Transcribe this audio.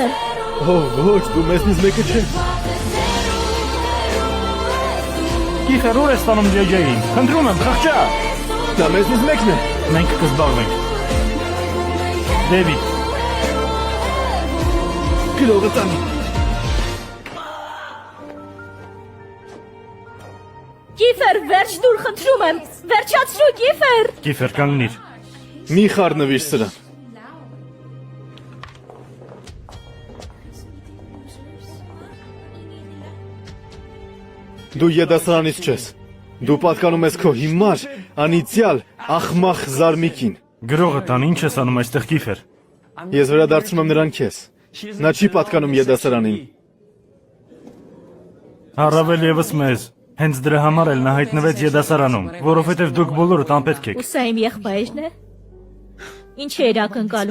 եմ։ Ոչ, դու մեզնից մեկը չես։ Կիֆեր, ուր է ստանում JJ-ին։ Խնդրում եմ, խղճա։ Դա մեզնից մեկն է։ Մենք կզբաղվենք։ Դեվիդ, Գրողը տանի։ Կիֆեր, վերջ դուր, խնդրում եմ։ Վերջացրու, Կիֆեր։ Կիֆեր, կանգնիր։ Մի խառնվիր սրան։ Դու յետասրանից չես։ Դու պատկանում ես քո հիմար, անիծյալ, ախմախ զարմիկին։ Գրողը տան, ինչ ես անում այստեղ, Կիֆեր։ Ես վերադարձնում եմ նրան քեզ։ Նա չի պատկանում յետասրանին։ Առավել եւս մեզ։ Հենց դրա համար էլ նա հայտնվեց յետասարանում, որովհետև դուք բոլորդ անպետք եք։ Ու սա իմ եղբայրն է։ Ինչ է իր ակնկալում։